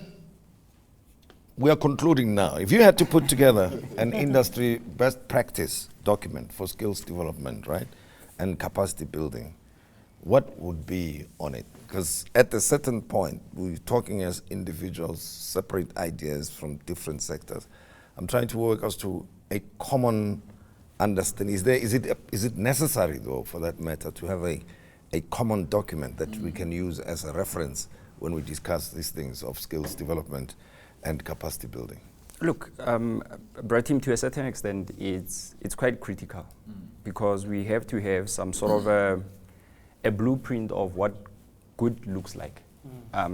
[SPEAKER 1] we are concluding now. If you had to put together an industry best practice document for skills development, right, and capacity building, what would be on it? Because at a certain point, we're talking as individuals, separate ideas from different sectors. I'm trying to work us to a common understanding. Is it necessary, though, for that matter, to have a common document that we can use as a reference when we discuss these things of skills development and capacity building?
[SPEAKER 2] Look, Bratim, to a certain extent, it's quite critical because we have to have some sort of a blueprint of what good looks like,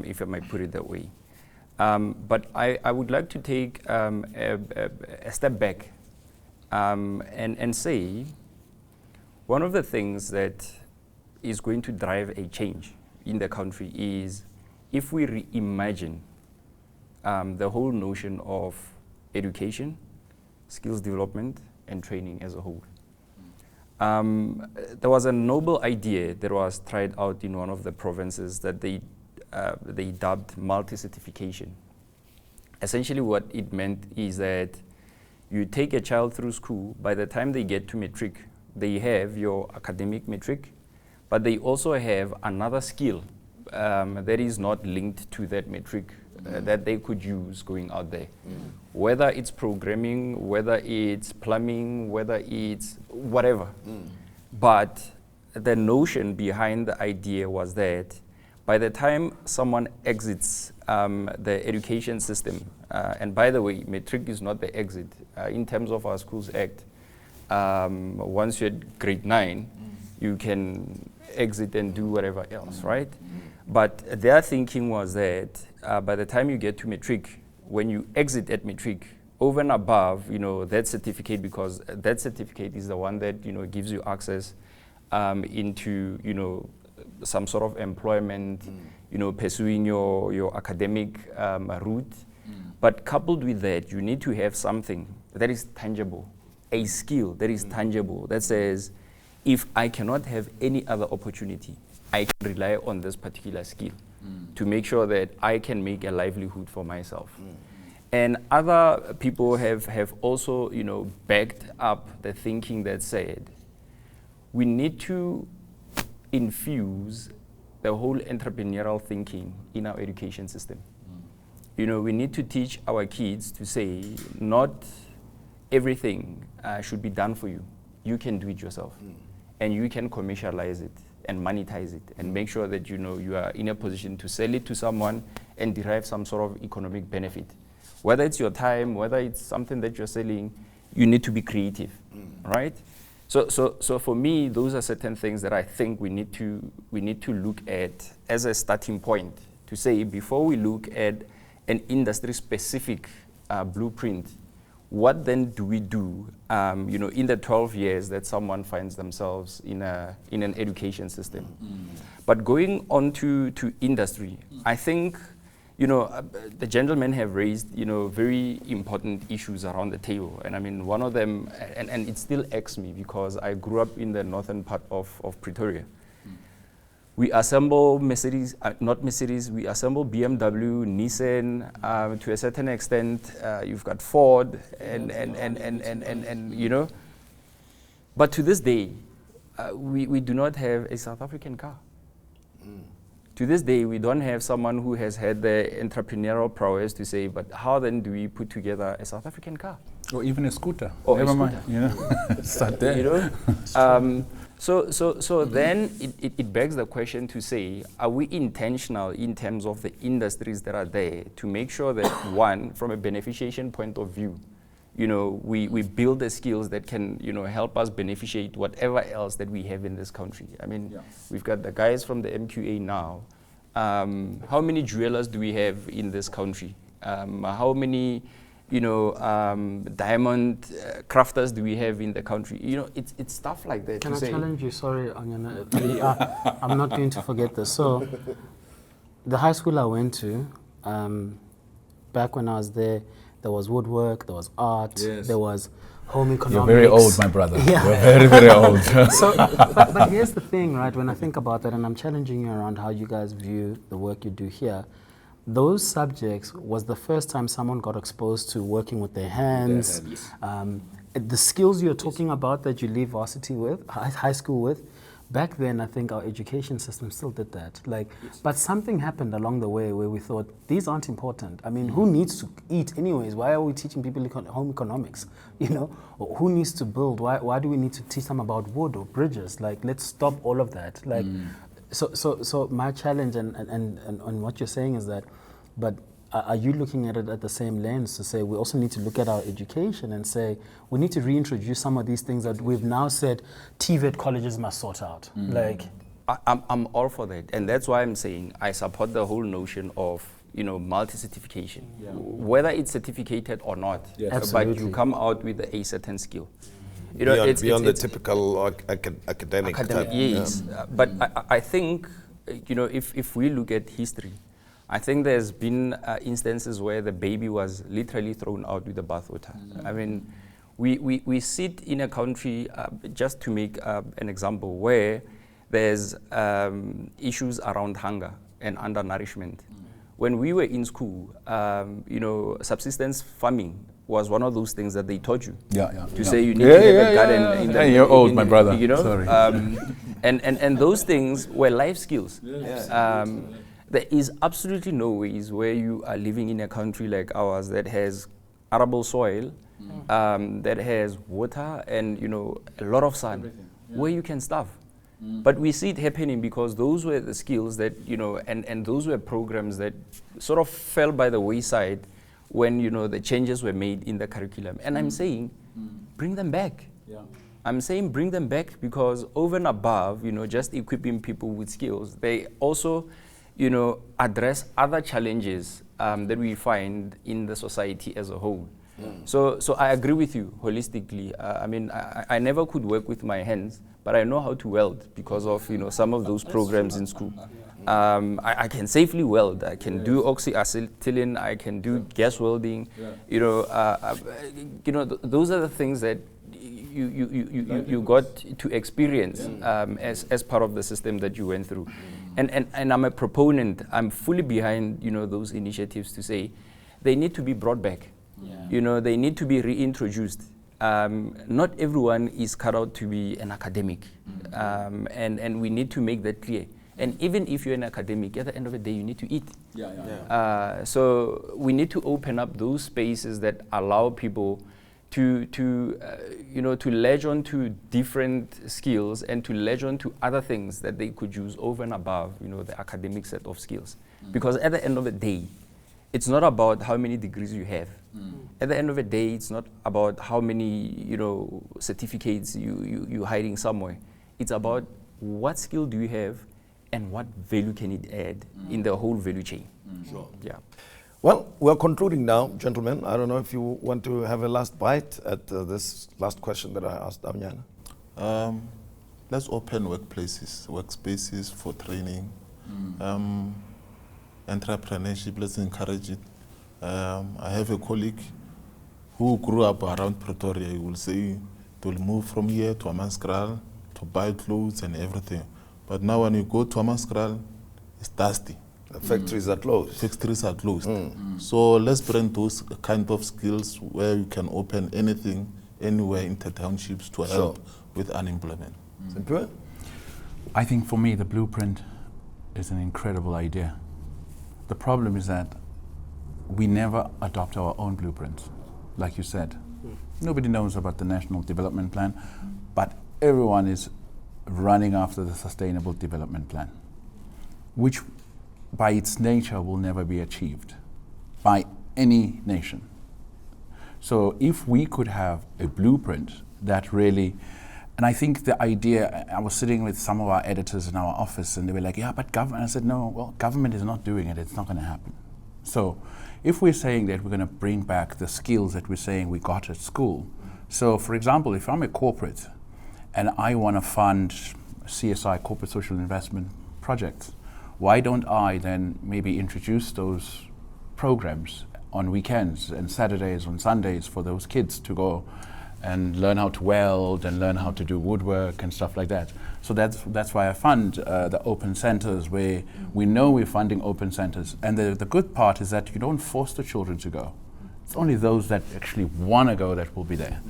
[SPEAKER 2] if I might put it that way. But I would like to take a step back and say one of the things that is going to drive a change in the country is if we reimagine the whole notion of education, skills development, and training as a whole. There was a noble idea that was tried out in one of the provinces that they dubbed multi-certification. Essentially what it meant is that you take a child through school, by the time they get to matric, they have your academic matric, but they also have another skill that is not linked to that matric that they could use going out there. Whether it's programming, whether it's plumbing, whether it's whatever. But the notion behind the idea was that by the time someone exits the education system, and by the way, matric is not the exit. In terms of our Schools Act, once you're at grade 9, you can exit and do whatever else, right? But their thinking was that by the time you get to matric, when you exit at matric, over and above, that certificate, because that certificate is the one that, gives you access into, some sort of employment, pursuing your academic route. But coupled with that, you need to have something that is tangible, a skill that is tangible, that says, if I cannot have any other opportunity, I can rely on this particular skill to make sure that I can make a livelihood for myself. And other people have also, backed up the thinking that said, we need to infuse the whole entrepreneurial thinking in our education system. We need to teach our kids to say, not everything should be done for you. You can do it yourself. And you can commercialize it and monetize it and make sure that, you are in a position to sell it to someone and derive some sort of economic benefit. Whether it's your time, whether it's something that you're selling, you need to be creative, right? So for me, those are certain things that I think we need to look at as a starting point to say, before we look at an industry-specific blueprint, what then do we do, in the 12 years that someone finds themselves in an education system? But going on to industry, I think, the gentlemen have raised, very important issues around the table. And I mean, one of them, and it still irks me because I grew up in the northern part of Pretoria. We assemble Mercedes, not Mercedes, we assemble BMW, Nissan, to a certain extent, you've got Ford, and but to this day, we do not have a South African car. To this day, we don't have someone who has had the entrepreneurial prowess to say, but how then do we put together a South African car?
[SPEAKER 3] Or even a scooter.
[SPEAKER 2] Or
[SPEAKER 3] never
[SPEAKER 2] a
[SPEAKER 3] mind,
[SPEAKER 2] scooter.
[SPEAKER 3] Start there.
[SPEAKER 2] So then it begs the question to say, are we intentional in terms of the industries that are there to make sure that, one, from a beneficiation point of view, we build the skills that can, help us beneficiate whatever else that we have in this country. I mean, we've got the guys from the MQA now. How many jewelers do we have in this country? How many, diamond crafters do we have in the country? It's stuff like that.
[SPEAKER 4] Can I challenge you? Sorry, Aunyana. I'm not going to forget this. So, the high school I went to, back when I was there was woodwork, there was art, there was home economics.
[SPEAKER 3] You're very old, my brother.
[SPEAKER 4] Yeah.
[SPEAKER 3] You're very, very old.
[SPEAKER 4] But here's the thing, right? When I think about that, and I'm challenging you around how you guys view the work you do here, those subjects was the first time someone got exposed to working with their hands. The skills you're talking about that you leave varsity with, high school with, back then, I think our education system still did that. But something happened along the way where we thought, these aren't important. I mean, who needs to eat anyways? Why are we teaching people home economics? Or who needs to build? Why do we need to teach them about wood or bridges? Let's stop all of that. So my challenge and what you're saying is that, but are you looking at it at the same lens to say we also need to look at our education and say we need to reintroduce some of these things that we've now said TVET colleges must sort out?
[SPEAKER 2] I'm all for that, and that's why I'm saying I support the whole notion of multi-certification, whether it's certificated or not. But you come out with a certain skill.
[SPEAKER 1] Beyond the typical academic type.
[SPEAKER 2] Yes, but I think if we look at history, I think there's been instances where the baby was literally thrown out with the bathwater. I mean, we sit in a country, just to make an example, where there's issues around hunger and undernourishment. When we were in school, subsistence farming was one of those things that they taught you. To say you need to have a garden.
[SPEAKER 3] You're old, my brother. Sorry.
[SPEAKER 2] And those things were life skills. There is absolutely no ways where you are living in a country like ours that has arable soil, that has water and a lot of sun, where you can starve. But we see it happening because those were the skills that and those were programs that sort of fell by the wayside when the changes were made in the curriculum. And I'm saying, bring them back. I'm saying bring them back because over and above, just equipping people with skills, they also address other challenges that we find in the society as a whole. So I agree with you holistically. I mean, I never could work with my hands, but I know how to weld because of some of those programs in school. I can safely weld. I can do oxyacetylene. I can do gas welding. Those are the things that you got to experience as part of the system that you went through. And I'm a proponent. I'm fully behind those initiatives to say they need to be brought back. They need to be reintroduced. Not everyone is cut out to be an academic, and we need to make that clear. And even if you're an academic, at the end of the day, you need to eat. So we need to open up those spaces that allow people to latch on to different skills and to latch on to other things that they could use over and above, the academic set of skills. Because at the end of the day, it's not about how many degrees you have. At the end of the day, it's not about how many, certificates you're hiding somewhere. It's about what skill do you have and what value can it add in the whole value chain.
[SPEAKER 1] Sure.
[SPEAKER 2] Yeah.
[SPEAKER 1] Well, we're concluding now, gentlemen. I don't know if you want to have a last bite at this last question that I asked Aunyana.
[SPEAKER 5] Let's open workspaces for training, entrepreneurship, let's encourage it. I have a colleague who grew up around Pretoria. He will say they'll move from here to Amaskral to buy clothes and everything. But now when you go to Amaskral, it's dusty.
[SPEAKER 1] The factories are closed.
[SPEAKER 5] Factories are closed. So let's bring those kind of skills where you can open anything, anywhere in the townships to help with unemployment.
[SPEAKER 1] Simphiwe?
[SPEAKER 3] I think for me, the blueprint is an incredible idea. The problem is that we never adopt our own blueprints, like you said. Nobody knows about the National Development Plan, but everyone is running after the Sustainable Development Plan, which by its nature will never be achieved by any nation. So if we could have a blueprint that really, and I think the idea, I was sitting with some of our editors in our office and they were like, yeah, but government, I said, no, well, government is not doing it, it's not going to happen. So if we're saying that we're going to bring back the skills that we're saying we got at school, so for example, if I'm a corporate and I want to fund CSI, corporate social investment projects, why don't I then maybe introduce those programs on weekends and Saturdays and Sundays for those kids to go and learn how to weld and learn how to do woodwork and stuff like that. So that's why I fund the open centers, where we know we're funding open centers. And the good part is that you don't force the children to go. It's only those that actually want to go that will be there.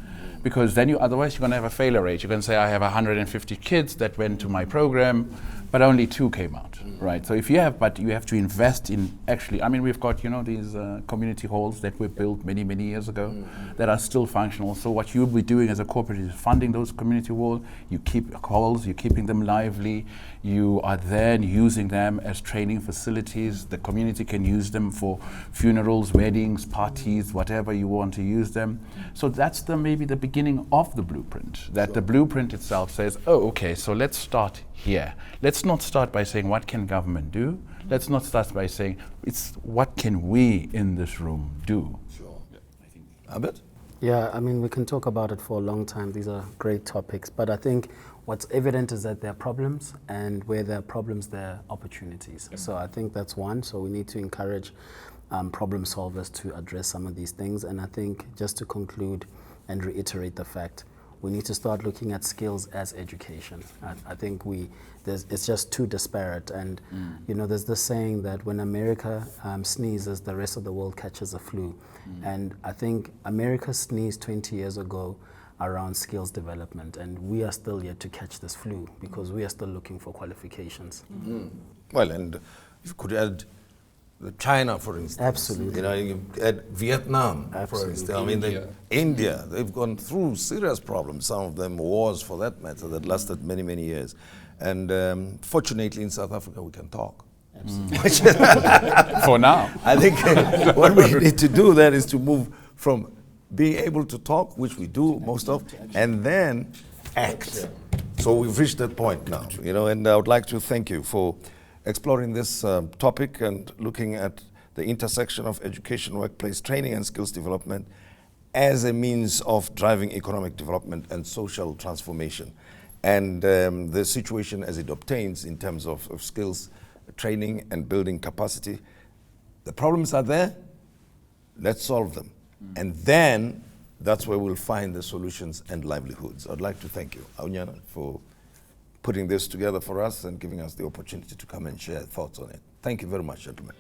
[SPEAKER 3] Because then otherwise you're going to have a failure rate. You're going to say, I have 150 kids that went to my program, but only 2 came out, right? So if you have, but you have to invest in actually, I mean, we've got, these community halls that were built many, many years ago that are still functional. So what you'll be doing as a corporate is funding those community halls. You keep halls, you're keeping them lively. You are then using them as training facilities. The community can use them for funerals, weddings, parties, whatever you want to use them. So that's maybe the beginning of the blueprint, that the blueprint itself says, oh, okay, so let's start here. Let's not start by saying, what can government do? Let's not start by saying, it's what can we in this room do?
[SPEAKER 1] Sure. Abed?
[SPEAKER 4] Yeah, I mean, we can talk about it for a long time. These are great topics. But I think what's evident is that there are problems, and where there are problems, there are opportunities. So I think that's one. So we need to encourage problem solvers to address some of these things. And I think, just to conclude and reiterate the fact, we need to start looking at skills as education. I think it's just too disparate. And there's this saying that when America sneezes, the rest of the world catches a flu. And I think America sneezed 20 years ago around skills development, and we are still yet to catch this flu because we are still looking for qualifications.
[SPEAKER 1] Well, and you could add China, for instance.
[SPEAKER 4] Absolutely.
[SPEAKER 1] You add Vietnam, for
[SPEAKER 4] Absolutely.
[SPEAKER 1] instance. I mean, India, they've gone through serious problems, some of them wars for that matter, that lasted many, many years. And fortunately in South Africa we can talk.
[SPEAKER 3] For now.
[SPEAKER 1] I think what we need to do then is to move from being able to talk, which we do most of, and then act. So we've reached that point now, and I would like to thank you for exploring this topic and looking at the intersection of education, workplace training and skills development as a means of driving economic development and social transformation. And the situation as it obtains in terms of skills, training and building capacity, the problems are there, let's solve them. And then that's where we'll find the solutions and livelihoods. I'd like to thank you, Aunyana, for putting this together for us and giving us the opportunity to come and share thoughts on it. Thank you very much, gentlemen.